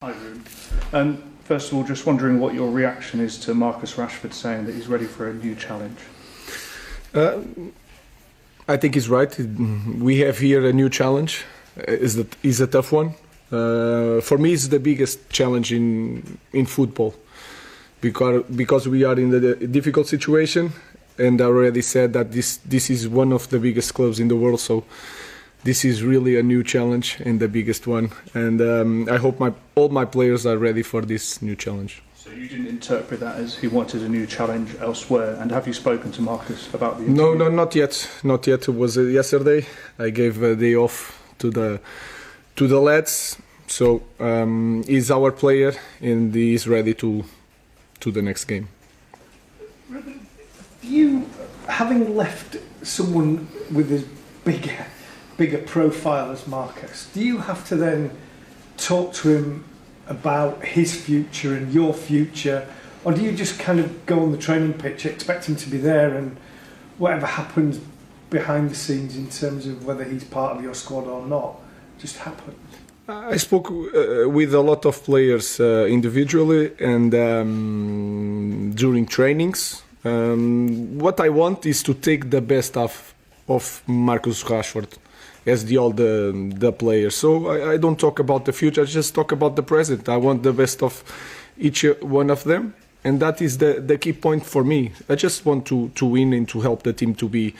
Hi, Ruben. First of all, just wondering what your reaction is to Marcus Rashford saying that he's ready for a new challenge. I think he's right. We have here a new challenge. It's a tough one. For me, it's the biggest challenge in football because we are in a difficult situation, and I already said that this is one of the biggest clubs in the world. So this is really a new challenge and the biggest one. And I hope all my players are ready for this new challenge. So you didn't interpret that as he wanted a new challenge elsewhere. And have you spoken to Marcus about the interview? No, not yet. Not yet. It was yesterday. I gave a day off to the lads. So he's our player and he's ready to the next game. Ruben, you, having left someone with as bigger profile as Marcus, do you have to then talk to him about his future and your future, or do you just kind of go on the training pitch, expect him to be there, and whatever happens behind the scenes in terms of whether he's part of your squad or not just happens? I spoke with a lot of players individually and during trainings. What I want is to take the best of Marcus Rashford as all the players. So I don't talk about the future, I just talk about the present. I want the best of each one of them, and that is the key point for me. I just want to win and to help the team to be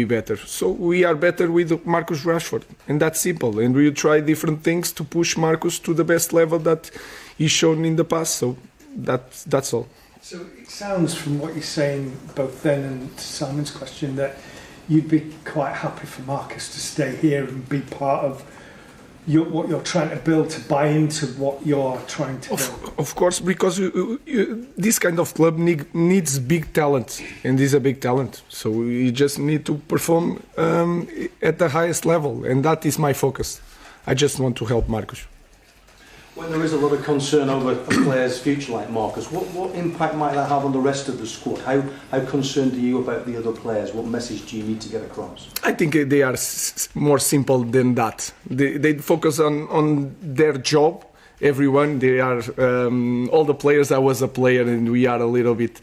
better. So we are better with Marcus Rashford, and that's simple. And we try different things to push Marcus to the best level that he's shown in the past. So that's all. So it sounds from what you're saying, both then and to Simon's question, that you'd be quite happy for Marcus to stay here and be part of what you're trying to build, to buy into what you're trying to build. Of course, because this kind of club needs big talent, and he's a big talent. So you just need to perform at the highest level, and that is my focus. I just want to help Marcus. When there is a lot of concern over a player's future like Marcus, what impact might that have on the rest of the squad? How concerned are you about the other players? What message do you need to get across? I think they are more simple than that. They focus on their job. Everyone, they are all the players. I was a player, and we are a little bit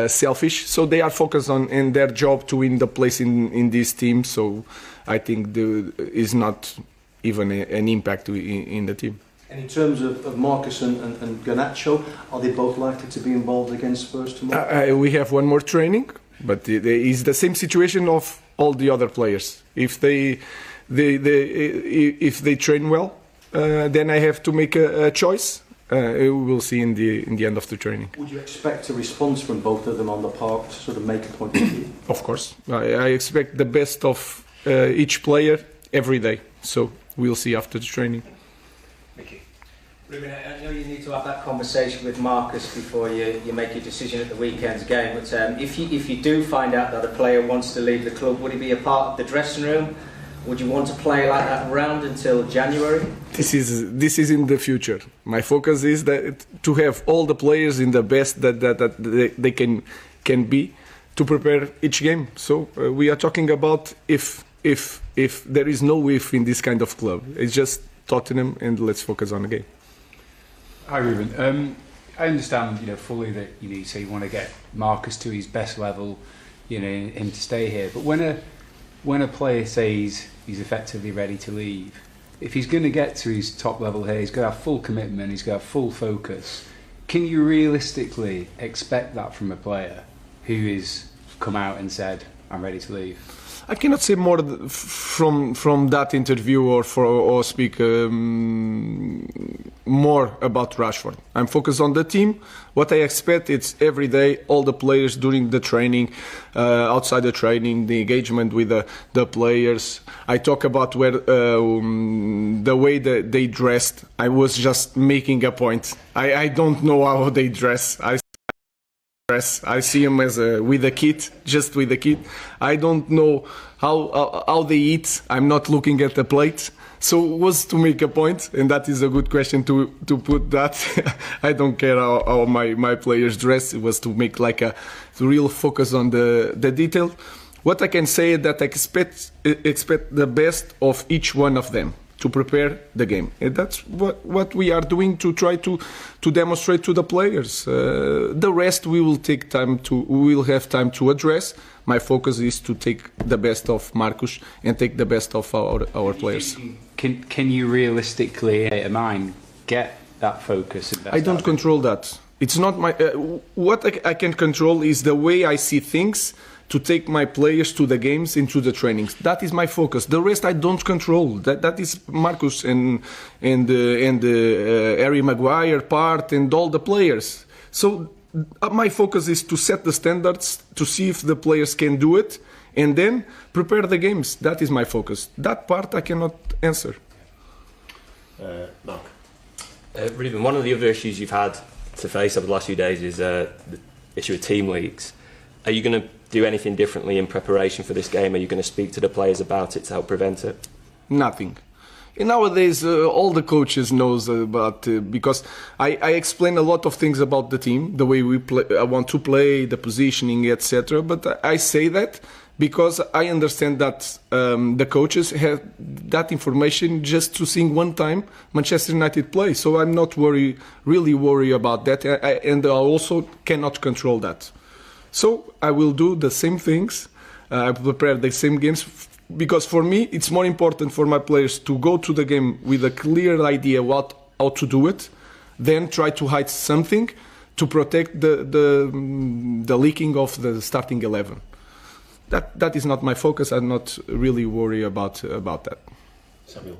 selfish. So they are focused on their job to win the place in this team. So I think there is not even an impact in the team. And in terms of Marcus and Garnacho, are they both likely to be involved against Spurs tomorrow? We have one more training, but it's the same situation of all the other players. If they train well, then I have to make a choice. We will see in the end of the training. Would you expect a response from both of them on the park to sort of make a point of view? Of course. I expect the best of each player every day. So we'll see after the training. Thank you. Ruben, I know you need to have that conversation with Marcus before you make your decision at the weekend's game, but if you do find out that a player wants to leave the club, would he be a part of the dressing room? Would you want to play like that around until January? This is in the future. My focus is that to have all the players in the best that they can be to prepare each game. So we are talking about if there is no if in this kind of club. It's just Tottenham, and let's focus on the game. Hi Ruben, I understand fully that you say you want to get Marcus to his best level, him to stay here. But when a player says he's effectively ready to leave, if he's going to get to his top level here, he's got to have full commitment, he's got to have full focus. Can you realistically expect that from a player who has come out and said, I'm ready to leave? I cannot say more from that interview or speak more about Rashford. I'm focused on the team. What I expect is every day, all the players during the training, outside the training, the engagement with the players. I talk about the way that they dressed. I was just making a point. I don't know how they dress. I see him as with a kit, just with a kit. I don't know how they eat. I'm not looking at the plate. So it was to make a point, and that is a good question to put that. I don't care how my players dress. It was to make like a real focus on the detail. What I can say is that I expect the best of each one of them. to prepare the game. And that's what we are doing to try to demonstrate to the players. The rest we will have time to address. My focus is to take the best of Marcus and take the best of our players. Can you realistically, in your mind, get that focus? I don't control that. It's not my. What I can control is the way I see things, to take my players to the games, into the trainings. That is my focus. The rest I don't control. That is Marcus and Harry Maguire part and all the players. So my focus is to set the standards, to see if the players can do it, and then prepare the games. That is my focus. That part I cannot answer. Mark. Ruben, one of the other issues you've had to face over the last few days is the issue of team leaks. Are you going to do anything differently in preparation for this game? Are you going to speak to the players about it to help prevent it? Nothing. And nowadays, all the coaches knows about because I explain a lot of things about the team, the way we play, I want to play, the positioning, etc. But I say that because I understand that the coaches have that information just to see one time Manchester United play. So I'm not really worried about that, and I also cannot control that. So I will do the same things, I prepare the same games, because for me it's more important for my players to go to the game with a clear idea how to do it, than try to hide something to protect the leaking of the starting 11. That is not my focus. I'm not really worried about that. Samuel.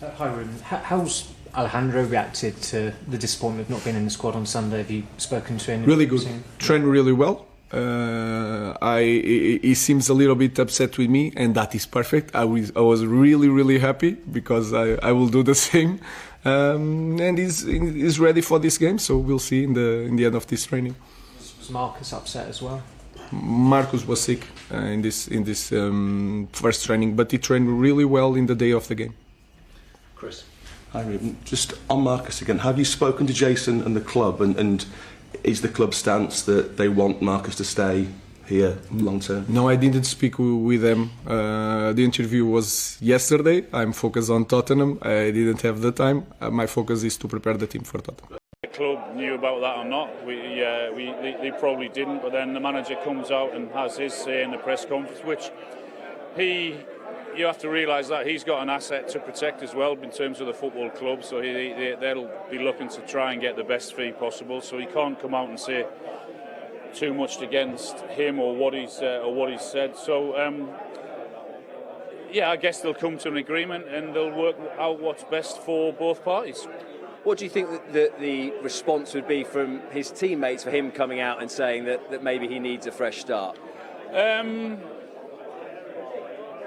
Hi Ruben, how's Alejandro reacted to the disappointment of not being in the squad on Sunday? Have you spoken to him? Really good. Trained really well. He seems a little bit upset with me, and that is perfect. I was really happy, because I will do the same. And he's ready for this game, so we'll see in the end of this training. Was Marcus upset as well? Marcus was sick in this first training, but he trained really well in the day of the game. Chris. Hi Ruben, just on Marcus again, have you spoken to Jason and the club, and is the club stance that they want Marcus to stay here long term? No, I didn't speak with them. The interview was yesterday. I'm focused on Tottenham. I didn't have the time. My focus is to prepare the team for Tottenham. The club knew about that or not, they probably didn't, but then the manager comes out and has his say in the press conference, which you have to realise that he's got an asset to protect as well in terms of the football club, so they'll be looking to try and get the best fee possible, so he can't come out and say too much against him or what he's said. So I guess they'll come to an agreement and they'll work out what's best for both parties. What do you think that the response would be from his teammates for him coming out and saying that maybe he needs a fresh start?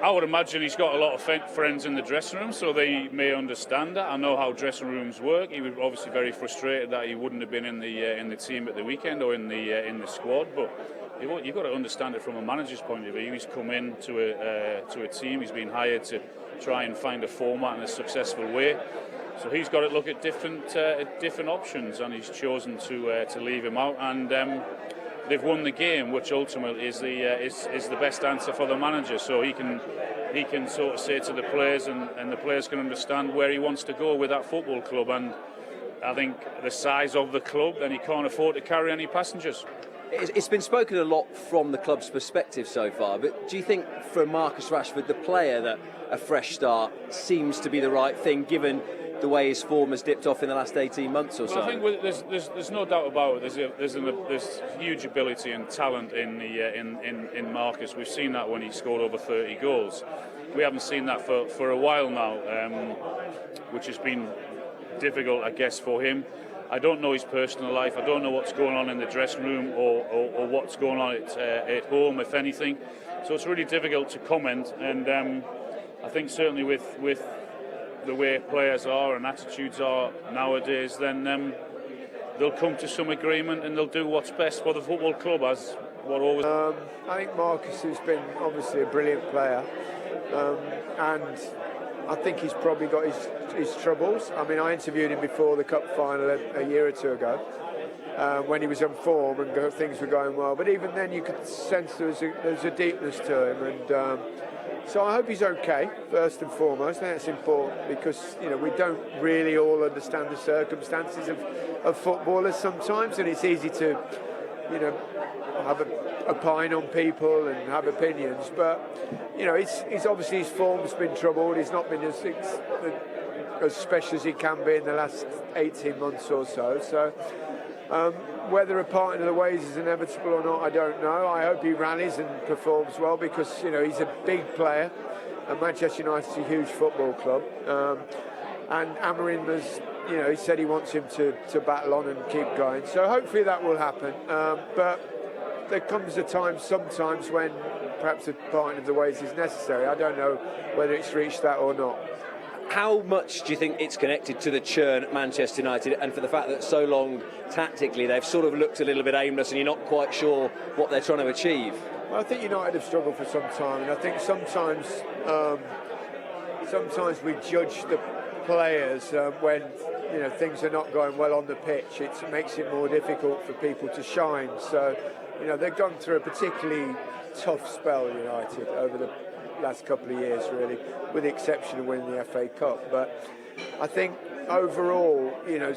I would imagine he's got a lot of friends in the dressing room, so they may understand that. I know how dressing rooms work. He was obviously very frustrated that he wouldn't have been in the team at the weekend or in the squad. But you've got to understand it from a manager's point of view. He's come in to a team. He's been hired to try and find a format in a successful way. So he's got to look at different options, and he's chosen to leave him out. And they've won the game, which ultimately is the best answer for the manager. So he can sort of say to the players, and the players can understand where he wants to go with that football club. And I think the size of the club, then he can't afford to carry any passengers. It's been spoken a lot from the club's perspective so far, but do you think for Marcus Rashford, the player, that a fresh start seems to be the right thing, given the way his form has dipped off in the last 18 months or so? Well, I think there's no doubt about it. There's huge ability and talent in Marcus. We've seen that when he scored over 30 goals. We haven't seen that for a while now, which has been difficult, I guess, for him. I don't know his personal life. I don't know what's going on in the dressing room or what's going on at home, if anything. So it's really difficult to comment. And I think certainly with the way players are and attitudes are nowadays, then they'll come to some agreement and they'll do what's best for the football club, as what always. I think Marcus has been obviously a brilliant player, and I think he's probably got his troubles. I mean, I interviewed him before the cup final a year or two ago, when he was on form and things were going well. But even then, you could sense there was a deepness to him, and So I hope he's okay, first and foremost. I think that's important because, you know, we don't really all understand the circumstances of footballers sometimes, and it's easy to, you know, have a pine on people and have opinions. But, you know, it's obviously his form's been troubled. He's not been as special as he can be in the last 18 months or so. So whether a part in the ways is inevitable or not, I don't know. I hope he rallies and performs well because, you know, he's a big player and Manchester United's a huge football club. And Amorim has, you know, he said he wants him to battle on and keep going. So hopefully that will happen. But there comes a time sometimes when perhaps a part of the ways is necessary. I don't know whether it's reached that or not. How much do you think it's connected to the churn at Manchester United and for the fact that so long tactically they've sort of looked a little bit aimless and you're not quite sure what they're trying to achieve? Well, I think United have struggled for some time, and I think sometimes we judge the players when, you know, things are not going well on the pitch. It makes it more difficult for people to shine. So, you know, they've gone through a particularly tough spell, United, over the last couple of years, really, with the exception of winning the FA Cup. But I think overall, you know,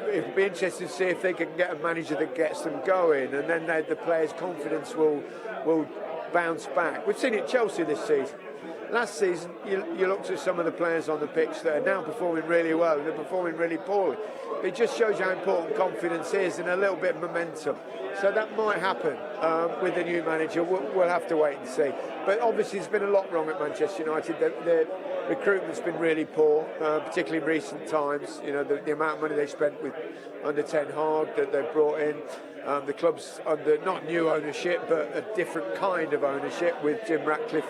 it'll be interesting to see if they can get a manager that gets them going, and then the players' confidence will bounce back. We've seen it at Chelsea this season. Last season, you looked at some of the players on the pitch that are now performing really well and they're performing really poorly. It just shows you how important confidence is and a little bit of momentum. So that might happen with the new manager. We'll have to wait and see. But obviously there's been a lot wrong at Manchester United. Their recruitment's been really poor, particularly in recent times. You know, the amount of money they spent with under Ten Hag that they've brought in. The club's under not new ownership, but a different kind of ownership with Jim Ratcliffe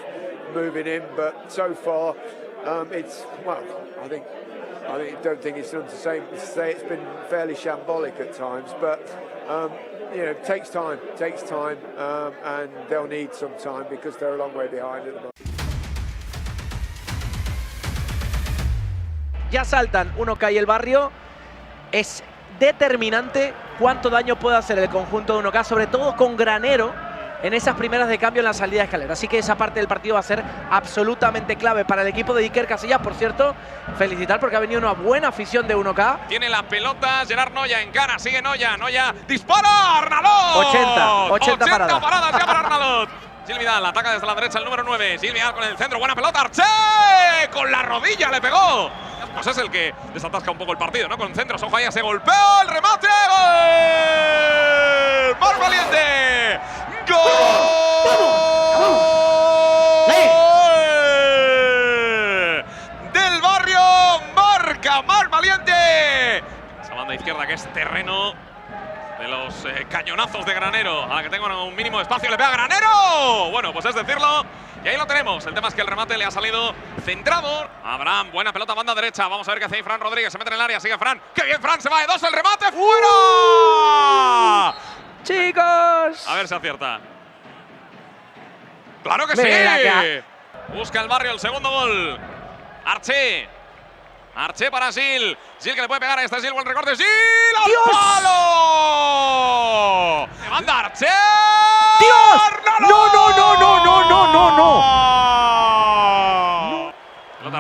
moving in. But so far, it's, well, I don't think it's none to say it's been fairly shambolic at times. But you know, it takes time, and they'll need some time because they're a long way behind at the moment. Ya saltan 1K y el Barrio. Es determinante cuánto daño puede hacer el conjunto de 1K, sobre todo con Granero en esas primeras de cambio en la salida de escalera. Así que esa parte del partido va a ser absolutamente clave para el equipo de Iker Casillas. Por cierto, felicitar porque ha venido una buena afición de 1K. Tiene la pelota, Gerard Noya encara, sigue Noya, dispara, Arnalot. 80 paradas. paradas ya para Arnalot. Gil Vidal ataca desde la derecha el número 9. Gil Vidal con el centro, buena pelota, Arché, con la rodilla le pegó. Pues es el que desatasca un poco el partido, ¿no? Con centros, ojo ahí, se golpeó, el remate, ¡gol! ¡Mar Valiente! ¡Gol! Del Barrio, marca Mar Valiente. Esa banda izquierda que es terreno de los cañonazos de Granero, a la que tengo un mínimo de espacio, le pega Granero. Bueno, pues es decirlo. Y ahí lo tenemos. El tema es que el remate le ha salido centrado. Abraham, buena pelota, banda derecha. Vamos a ver qué hace ahí Fran Rodríguez. Se mete en el área, sigue Fran. ¡Qué bien, Fran! Se va de dos, el remate fuera. ¡Chicos! A ver si acierta. ¡Claro que Mira sí! acá. Busca el Barrio el segundo gol. Arché para Gil. Gil que le puede pegar a este Gil. Buen recorte. ¡Gil! ¡Al palo! ¡Levanta Arché! ¡Dios! ¡No!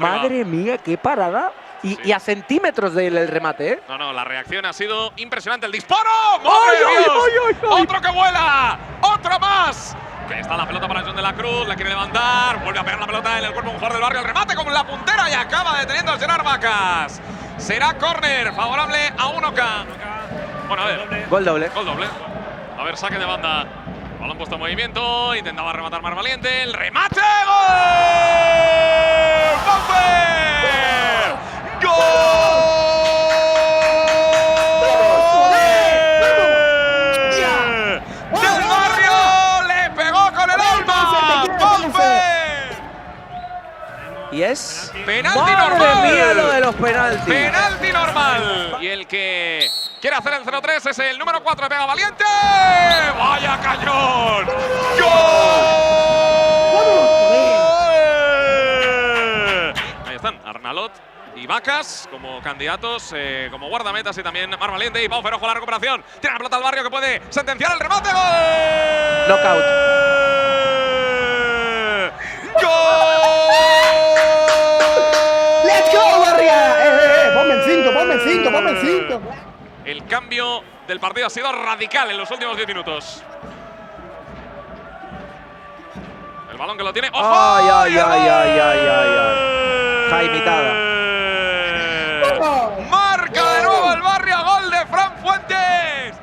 Madre mía, qué parada. Y a centímetros del remate, ¿eh? No, la reacción ha sido impresionante. ¡El disparo! ¡Madre de Dios! ¡Otro que vuela! ¡Otro más! Que está la pelota para John de la Cruz, la quiere levantar, vuelve a pegar la pelota en el cuerpo de un jugador del Barrio, el remate con la puntera y acaba deteniendo a Gerard Vacas. Será córner favorable a 1K. Bueno, a ver. Gol doble. A ver, saque de banda. Balón puesto en movimiento, intentaba rematar Mar Valiente, el remate, ¡gol! ¡Bauer! ¡Gol! ¡Del Barrio! ¡Le pegó con el alma! ¡Bauer! Y es… ¡Penalti ¡Madre normal! mía lo de los penaltis! ¡Penalti normal! Y el que quiere hacer el 0-3 es el número 4, pega Valiente. ¡Vaya cañón! ¡Gol! Ahí están, Arnalot y Vacas como candidatos, como guardametas, y también Mar Valiente y Pau Ferojo la recuperación. Tiene la pelota al Barrio que puede sentenciar el remate. ¡Gol! Knockout. ¡Let's go, Barriga! Ponme el 5, ponme el 5, ponme el 5. El cambio del partido ha sido radical en los últimos 10 minutos. El balón que lo tiene. ¡Ojo! ¡Ay, ay, ay, ay, ay, ay! Jaimitada. Marca de nuevo el Barrio, gol de Fran Fuentes.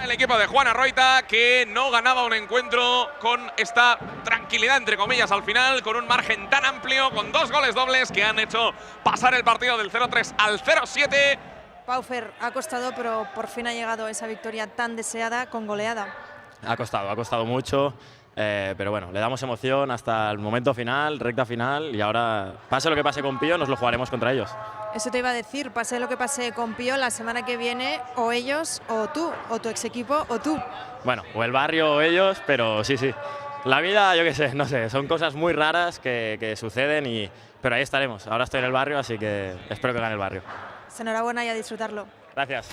El equipo de Juan Arroita, que no ganaba un encuentro con esta tranquilidad, entre comillas, al final, con un margen tan amplio, con 2 goles dobles que han hecho pasar el partido del 0-3 al 0-7. Paufer, ha costado, pero por fin ha llegado esa victoria tan deseada con goleada. Ha costado mucho, pero bueno, le damos emoción hasta el momento final, recta final, y ahora, pase lo que pase con Pío, nos lo jugaremos contra ellos. Eso te iba a decir, pase lo que pase con Pío, la semana que viene, o ellos, o tú, o tu ex equipo, o tú. Bueno, o el barrio o ellos, pero sí. La vida, yo qué sé, no sé, son cosas muy raras que suceden, pero ahí estaremos. Ahora estoy en el barrio, así que espero que gane el barrio. Enhorabuena y a disfrutarlo. Gracias.